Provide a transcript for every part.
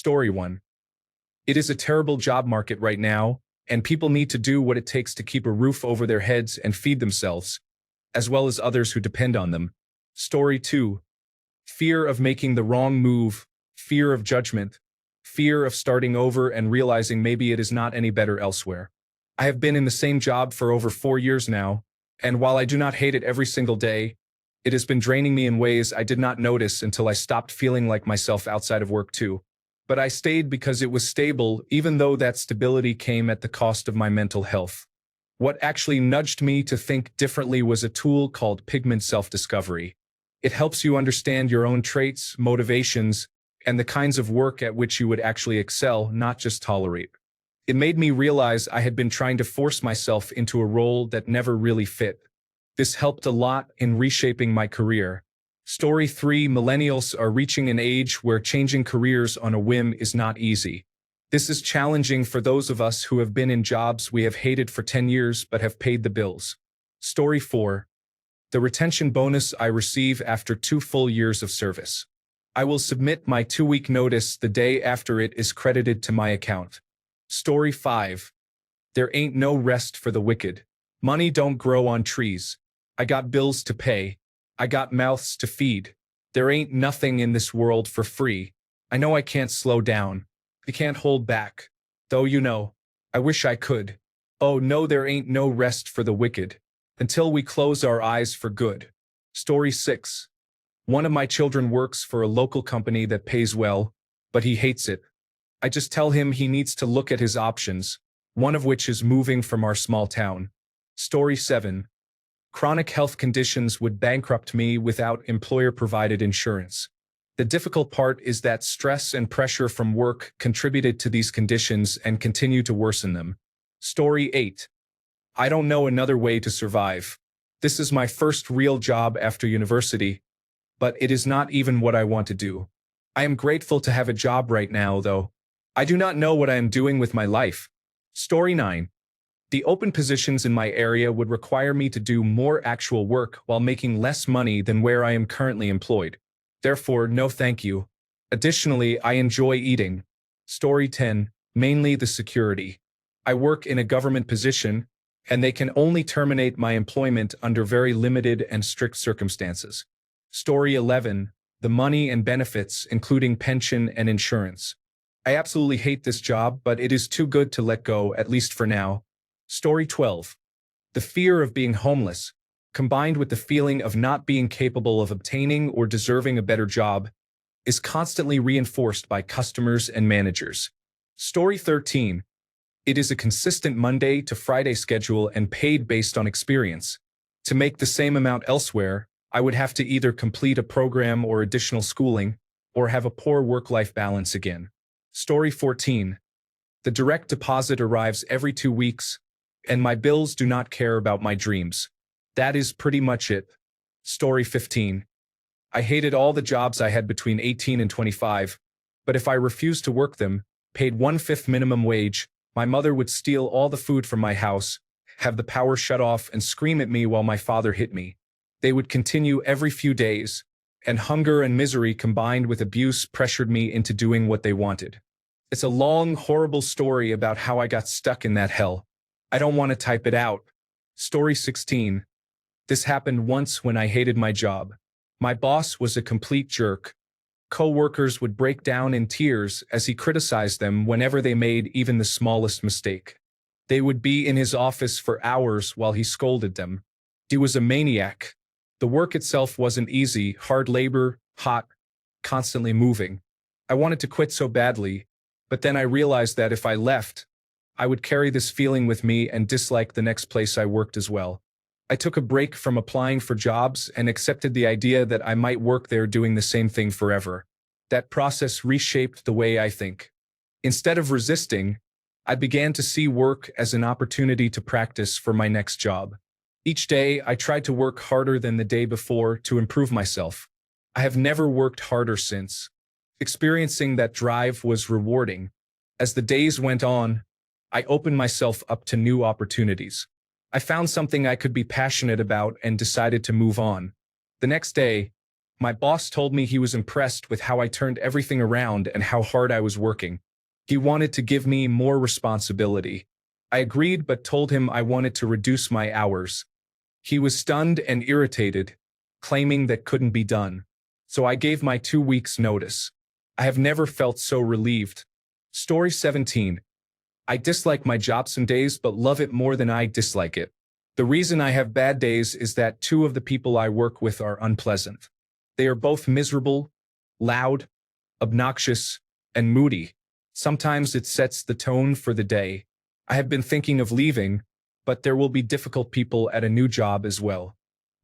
Story 1. It is a terrible job market right now, and people need to do what it takes to keep a roof over their heads and feed themselves, as well as others who depend on them. Story 2. Fear of making the wrong move, fear of judgment, fear of starting over and realizing maybe it is not any better elsewhere. I have been in the same job for over 4 years now, and while I do not hate it every single day, it has been draining me in ways I did not notice until I stopped feeling like myself outside of work too. But I stayed because it was stable, even though that stability came at the cost of my mental health. What actually nudged me to think differently was a tool called Pigment Self-Discovery. It helps you understand your own traits, motivations, and the kinds of work at which you would actually excel, not just tolerate. It made me realize I had been trying to force myself into a role that never really fit. This helped a lot in reshaping my career. Story 3. Millennials are reaching an age where changing careers on a whim is not easy. This is challenging for those of us who have been in jobs we have hated for 10 years but have paid the bills. Story 4. The retention bonus I receive after 2 full years of service. I will submit my 2-week notice the day after it is credited to my account. Story 5. There ain't no rest for the wicked. Money don't grow on trees. I got bills to pay. I got mouths to feed. There ain't nothing in this world for free. I know I can't slow down. I can't hold back. Though I wish I could. Oh no, there ain't no rest for the wicked. Until we close our eyes for good. Story 6. One of my children works for a local company that pays well, but he hates it. I just tell him he needs to look at his options, one of which is moving from our small town. Story 7. Chronic health conditions would bankrupt me without employer-provided insurance. The difficult part is that stress and pressure from work contributed to these conditions and continue to worsen them. Story 8. I don't know another way to survive. This is my first real job after university, but it is not even what I want to do. I am grateful to have a job right now, though. I do not know what I am doing with my life. Story 9. The open positions in my area would require me to do more actual work while making less money than where I am currently employed. Therefore, no thank you. Additionally, I enjoy eating. Story 10. Mainly the security. I work in a government position, and they can only terminate my employment under very limited and strict circumstances. Story 11. The money and benefits, including pension and insurance. I absolutely hate this job, but it is too good to let go, at least for now. Story 12. The fear of being homeless, combined with the feeling of not being capable of obtaining or deserving a better job, is constantly reinforced by customers and managers. Story 13. It is a consistent Monday to Friday schedule and paid based on experience. To make the same amount elsewhere, I would have to either complete a program or additional schooling, or have a poor work-life balance again. Story 14. The direct deposit arrives every 2 weeks, and my bills do not care about my dreams. That is pretty much it. Story 15. I hated all the jobs I had between 18 and 25, but if I refused to work them, paid 1/5 minimum wage, my mother would steal all the food from my house, have the power shut off, and scream at me while my father hit me. They would continue every few days, and hunger and misery combined with abuse pressured me into doing what they wanted. It's a long, horrible story about how I got stuck in that hell. I don't want to type it out. Story 16. This happened once when I hated my job. My boss was a complete jerk. Co-workers would break down in tears as he criticized them whenever they made even the smallest mistake. They would be in his office for hours while he scolded them. He was a maniac. The work itself wasn't easy, hard labor, hot, constantly moving. I wanted to quit so badly, but then I realized that if I left, I would carry this feeling with me and dislike the next place I worked as well. I took a break from applying for jobs and accepted the idea that I might work there doing the same thing forever. That process reshaped the way I think. Instead of resisting, I began to see work as an opportunity to practice for my next job. Each day, I tried to work harder than the day before to improve myself. I have never worked harder since. Experiencing that drive was rewarding. As the days went on, I opened myself up to new opportunities. I found something I could be passionate about and decided to move on. The next day, My boss told me he was impressed with how I turned everything around and how hard I was working. He wanted to give me more responsibility. I agreed but told him I wanted to reduce my hours. He was stunned and irritated, claiming that couldn't be done. So I gave my 2 weeks notice. I have never felt so relieved. Story 17. I dislike my job some days but love it more than I dislike it. The reason I have bad days is that 2 of the people I work with are unpleasant. They are both miserable, loud, obnoxious, and moody. Sometimes it sets the tone for the day. I have been thinking of leaving, but there will be difficult people at a new job as well.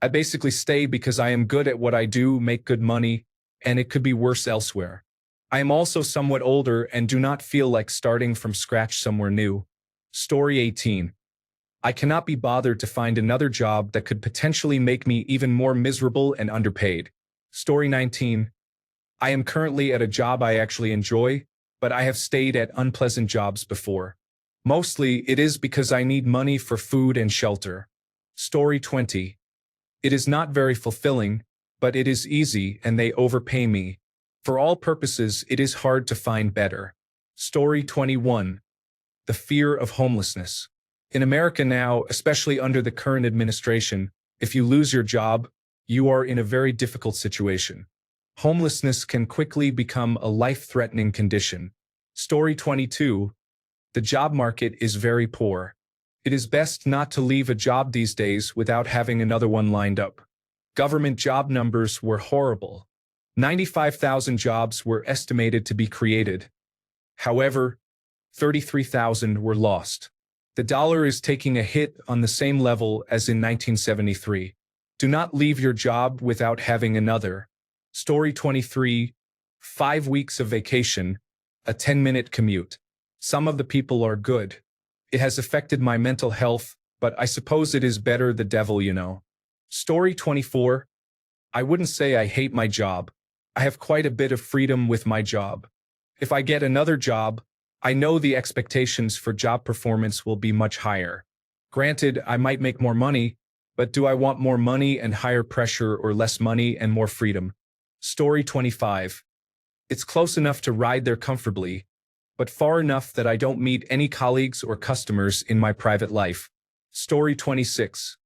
I basically stay because I am good at what I do, make good money, and it could be worse elsewhere. I am also somewhat older and do not feel like starting from scratch somewhere new. Story 18. I cannot be bothered to find another job that could potentially make me even more miserable and underpaid. Story 19. I am currently at a job I actually enjoy, but I have stayed at unpleasant jobs before. Mostly, it is because I need money for food and shelter. Story 20. It is not very fulfilling, but it is easy and they overpay me. For all purposes, it is hard to find better. Story 21. The fear of homelessness. In America now, especially under the current administration, if you lose your job, you are in a very difficult situation. Homelessness can quickly become a life-threatening condition. Story 22. The job market is very poor. It is best not to leave a job these days without having another one lined up. Government job numbers were horrible. 95,000 jobs were estimated to be created. However, 33,000 were lost. The dollar is taking a hit on the same level as in 1973. Do not leave your job without having another. Story 23. 5 weeks of vacation, a 10-minute commute. Some of the people are good. It has affected my mental health, but I suppose it is better the devil you know. Story 24. I wouldn't say I hate my job. I have quite a bit of freedom with my job. If I get another job, I know the expectations for job performance will be much higher. Granted, I might make more money, but do I want more money and higher pressure or less money and more freedom? Story 25. It's close enough to ride there comfortably, but far enough that I don't meet any colleagues or customers in my private life. Story 26.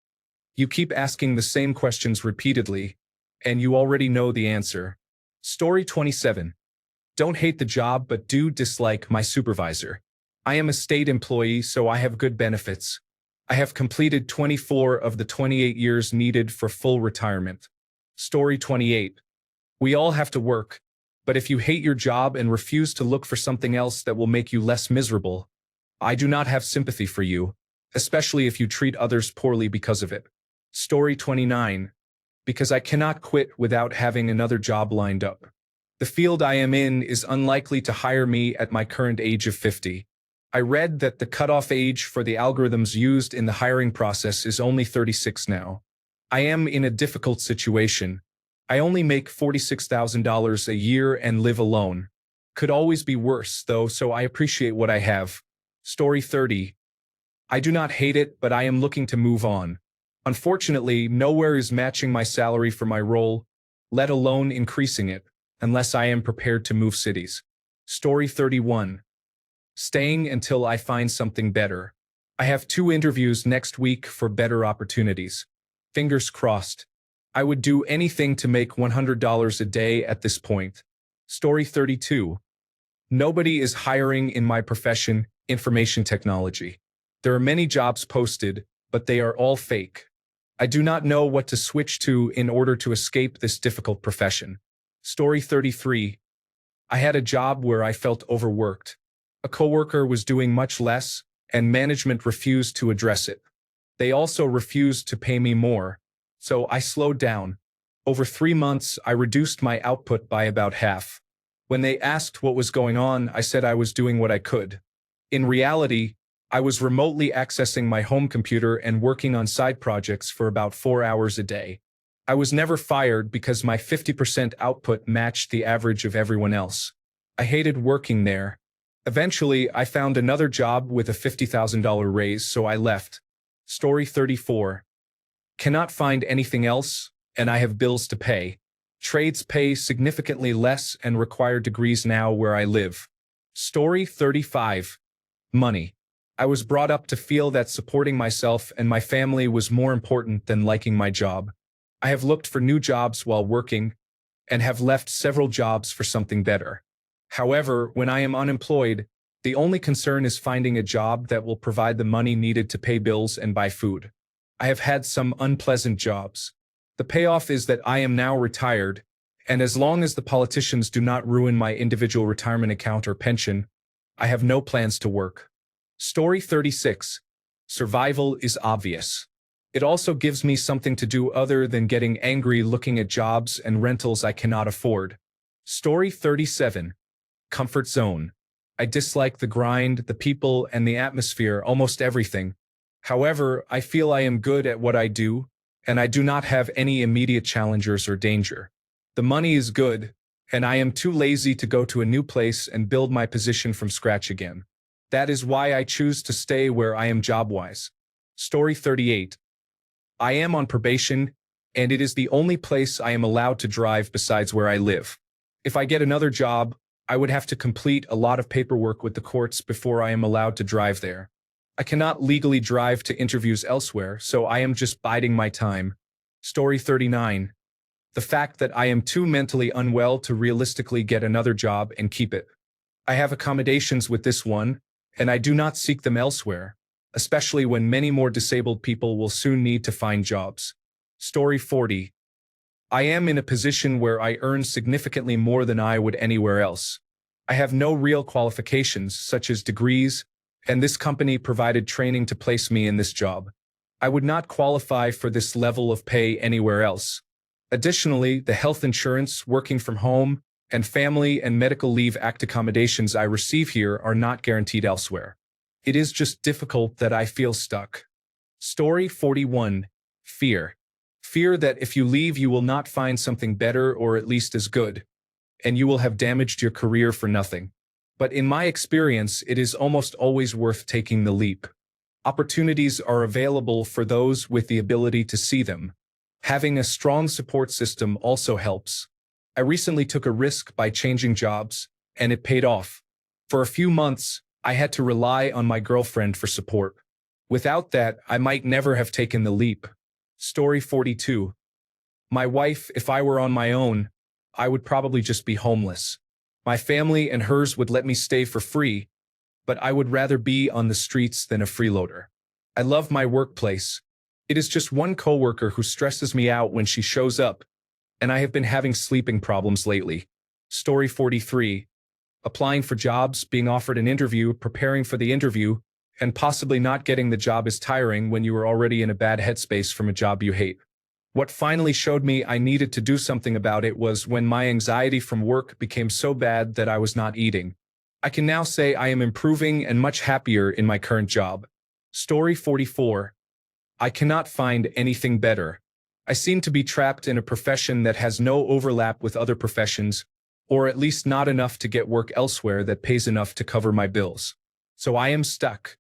You keep asking the same questions repeatedly, and you already know the answer. Story 27. Don't hate the job but do dislike my supervisor. I am a state employee, so I have good benefits. I have completed 24 of the 28 years needed for full retirement. Story 28. We all have to work, but if you hate your job and refuse to look for something else that will make you less miserable, I do not have sympathy for you, especially if you treat others poorly because of it. Story 29. Because I cannot quit without having another job lined up. The field I am in is unlikely to hire me at my current age of 50. I read that the cutoff age for the algorithms used in the hiring process is only 36 now. I am in a difficult situation. I only make $46,000 a year and live alone. Could always be worse, though, so I appreciate what I have. Story 30. I do not hate it, but I am looking to move on. Unfortunately, nowhere is matching my salary for my role, let alone increasing it, unless I am prepared to move cities. Story 31. Staying until I find something better. I have 2 interviews next week for better opportunities. Fingers crossed. I would do anything to make $100 a day at this point. Story 32. Nobody is hiring in my profession, information technology. There are many jobs posted, but they are all fake. I do not know what to switch to in order to escape this difficult profession. Story 33. I had a job where I felt overworked. A coworker was doing much less, and management refused to address it. They also refused to pay me more, so I slowed down. Over 3 months, I reduced my output by about half. When they asked what was going on, I said I was doing what I could. In reality, I was remotely accessing my home computer and working on side projects for about 4 hours a day. I was never fired because my 50% output matched the average of everyone else. I hated working there. Eventually, I found another job with a $50,000 raise, so I left. Story 34. Cannot find anything else, and I have bills to pay. Trades pay significantly less and require degrees now where I live. Story 35. Money. I was brought up to feel that supporting myself and my family was more important than liking my job. I have looked for new jobs while working and have left several jobs for something better. However, when I am unemployed, the only concern is finding a job that will provide the money needed to pay bills and buy food. I have had some unpleasant jobs. The payoff is that I am now retired, and as long as the politicians do not ruin my individual retirement account or pension, I have no plans to work. Story 36. Survival is obvious. It also gives me something to do other than getting angry looking at jobs and rentals I cannot afford. Story 37. Comfort zone. I dislike the grind, the people, and the atmosphere, almost everything. However, I feel I am good at what I do, and I do not have any immediate challengers or danger. The money is good, and I am too lazy to go to a new place and build my position from scratch again. That is why I choose to stay where I am job-wise. Story 38. I am on probation, and it is the only place I am allowed to drive besides where I live. If I get another job, I would have to complete a lot of paperwork with the courts before I am allowed to drive there. I cannot legally drive to interviews elsewhere, so I am just biding my time. Story 39. The fact that I am too mentally unwell to realistically get another job and keep it. I have accommodations with this one, and I do not seek them elsewhere, especially when many more disabled people will soon need to find jobs. Story 40. I am in a position where I earn significantly more than I would anywhere else. I have no real qualifications, such as degrees, and this company provided training to place me in this job. I would not qualify for this level of pay anywhere else. Additionally, the health insurance, working from home, and Family and Medical Leave Act accommodations I receive here are not guaranteed elsewhere. It is just difficult that I feel stuck. Story 41. Fear. Fear that if you leave you will not find something better or at least as good, and you will have damaged your career for nothing. But in my experience, it is almost always worth taking the leap. Opportunities are available for those with the ability to see them. Having a strong support system also helps. I recently took a risk by changing jobs, and it paid off. For a few months, I had to rely on my girlfriend for support. Without that, I might never have taken the leap. Story 42. My wife, if I were on my own, I would probably just be homeless. My family and hers would let me stay for free, but I would rather be on the streets than a freeloader. I love my workplace. It is just one coworker who stresses me out when she shows up, and I have been having sleeping problems lately. Story 43. Applying for jobs, being offered an interview, preparing for the interview, and possibly not getting the job is tiring when you are already in a bad headspace from a job you hate. What finally showed me I needed to do something about it was when my anxiety from work became so bad that I was not eating. I can now say I am improving and much happier in my current job. Story 44. I cannot find anything better. I seem to be trapped in a profession that has no overlap with other professions, or at least not enough to get work elsewhere that pays enough to cover my bills. So I am stuck.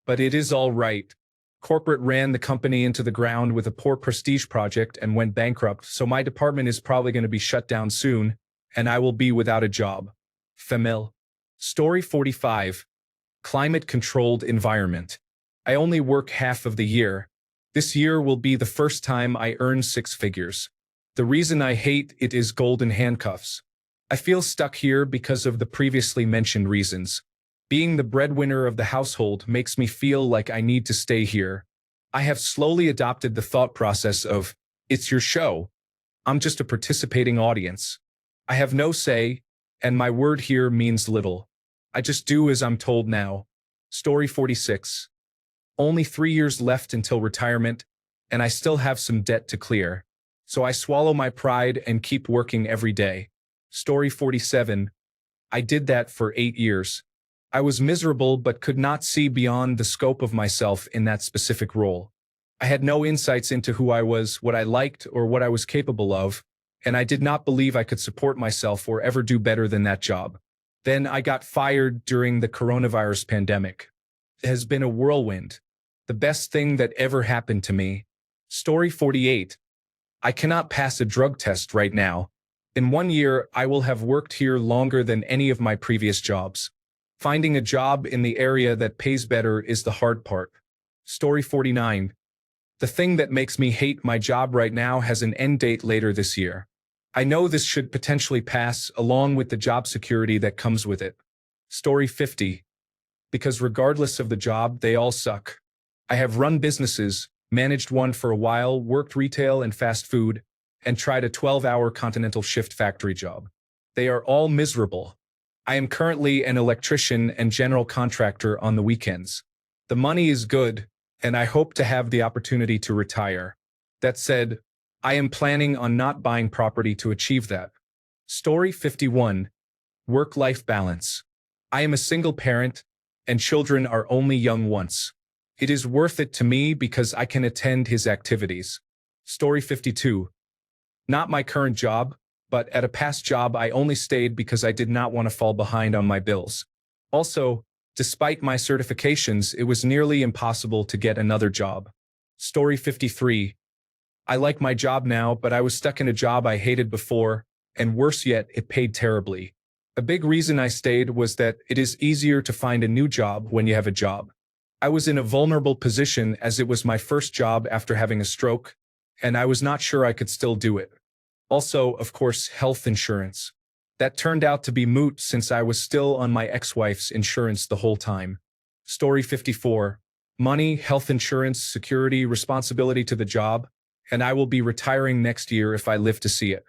But it is all right. Corporate ran the company into the ground with a poor prestige project and went bankrupt, so my department is probably going to be shut down soon, and I will be without a job. Famil. Story 45. Climate-controlled environment. I only work half of the year. This year will be the first time I earn 6 figures. The reason I hate it is golden handcuffs. I feel stuck here because of the previously mentioned reasons. Being the breadwinner of the household makes me feel like I need to stay here. I have slowly adopted the thought process of, it's your show. I'm just a participating audience. I have no say, and my word here means little. I just do as I'm told now. Story 46. Only 3 years left until retirement, and I still have some debt to clear. So I swallow my pride and keep working every day. Story 47. I did that for 8 years. I was miserable but could not see beyond the scope of myself in that specific role. I had no insights into who I was, what I liked, or what I was capable of, and I did not believe I could support myself or ever do better than that job. Then I got fired during the coronavirus pandemic. It has been a whirlwind. The best thing that ever happened to me. Story 48. I cannot pass a drug test right now. In 1 year, I will have worked here longer than any of my previous jobs. Finding a job in the area that pays better is the hard part. Story 49. The thing that makes me hate my job right now has an end date later this year. I know this should potentially pass along with the job security that comes with it. Story 50. Because regardless of the job, they all suck. I have run businesses, managed one for a while, worked retail and fast food, and tried a 12-hour continental shift factory job. They are all miserable. I am currently an electrician and general contractor on the weekends. The money is good, and I hope to have the opportunity to retire. That said, I am planning on not buying property to achieve that. Story 51. Work-life balance. I am a single parent, and children are only young once. It is worth it to me because I can attend his activities. Story 52. Not my current job, but at a past job I only stayed because I did not want to fall behind on my bills. Also, despite my certifications, it was nearly impossible to get another job. Story 53. I like my job now, but I was stuck in a job I hated before, and worse yet, it paid terribly. A big reason I stayed was that it is easier to find a new job when you have a job. I was in a vulnerable position as it was my first job after having a stroke, and I was not sure I could still do it. Also, of course, health insurance. That turned out to be moot since I was still on my ex-wife's insurance the whole time. Story 54. Money, health insurance, security, responsibility to the job, and I will be retiring next year if I live to see it.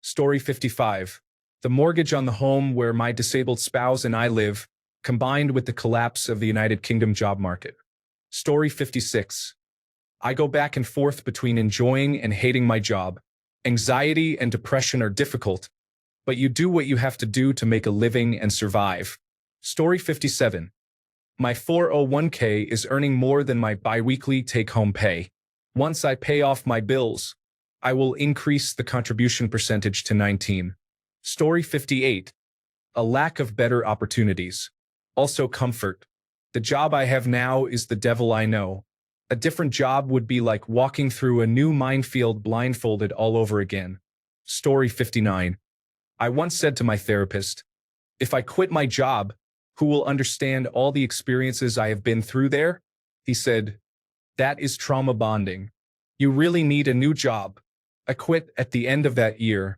Story 55. The mortgage on the home where my disabled spouse and I live, combined with the collapse of the United Kingdom job market. Story 56. I go back and forth between enjoying and hating my job. Anxiety and depression are difficult, but you do what you have to do to make a living and survive. Story 57. My 401k is earning more than my biweekly take-home pay. Once I pay off my bills, I will increase the contribution percentage to 19. Story 58. A lack of better opportunities. Also comfort. The job I have now is the devil I know. A different job would be like walking through a new minefield blindfolded all over again. Story 59. I once said to my therapist, if I quit my job, who will understand all the experiences I have been through there? He said, that is trauma bonding. You really need a new job. I quit at the end of that year.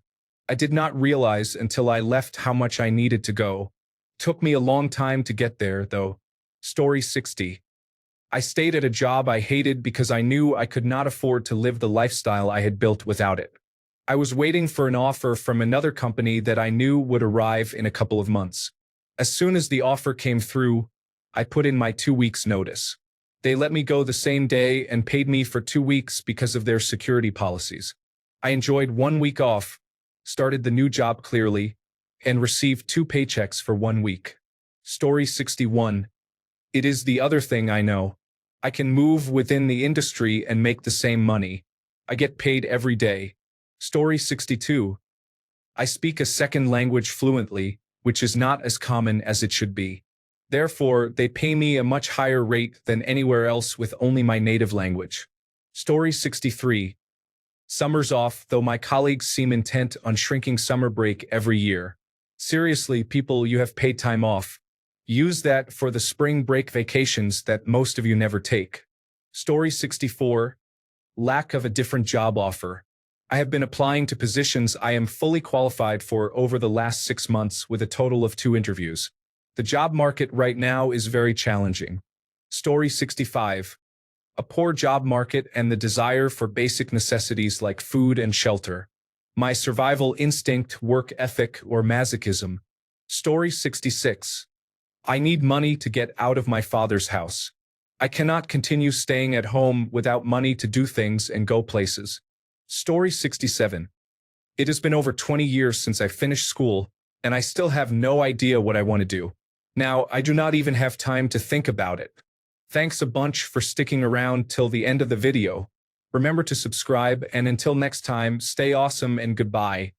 I did not realize until I left how much I needed to go. Took me a long time to get there, though. Story 60. I stayed at a job I hated because I knew I could not afford to live the lifestyle I had built without it. I was waiting for an offer from another company that I knew would arrive in a couple of months. As soon as the offer came through, I put in my 2 weeks' notice. They let me go the same day and paid me for 2 weeks because of their security policies. I enjoyed 1 week off, started the new job clearly, and received 2 paychecks for 1 week. Story 61. It is the other thing I know. I can move within the industry and make the same money. I get paid every day. Story 62. I speak a second language fluently, which is not as common as it should be. Therefore, they pay me a much higher rate than anywhere else with only my native language. Story 63. Summer's off, though my colleagues seem intent on shrinking summer break every year. Seriously, people, you have paid time off. Use that for the spring break vacations that most of you never take. Story 64. Lack of a different job offer. I have been applying to positions I am fully qualified for over the last 6 months with a total of 2 interviews. The job market right now is very challenging. Story 65. A poor job market and the desire for basic necessities like food and shelter. My survival instinct, work ethic, or masochism. Story 66. I need money to get out of my father's house. I cannot continue staying at home without money to do things and go places. Story 67. It has been over 20 years since I finished school, and I still have no idea what I want to do. Now, I do not even have time to think about it. Thanks a bunch for sticking around till the end of the video. Remember to subscribe, and until next time, stay awesome and goodbye.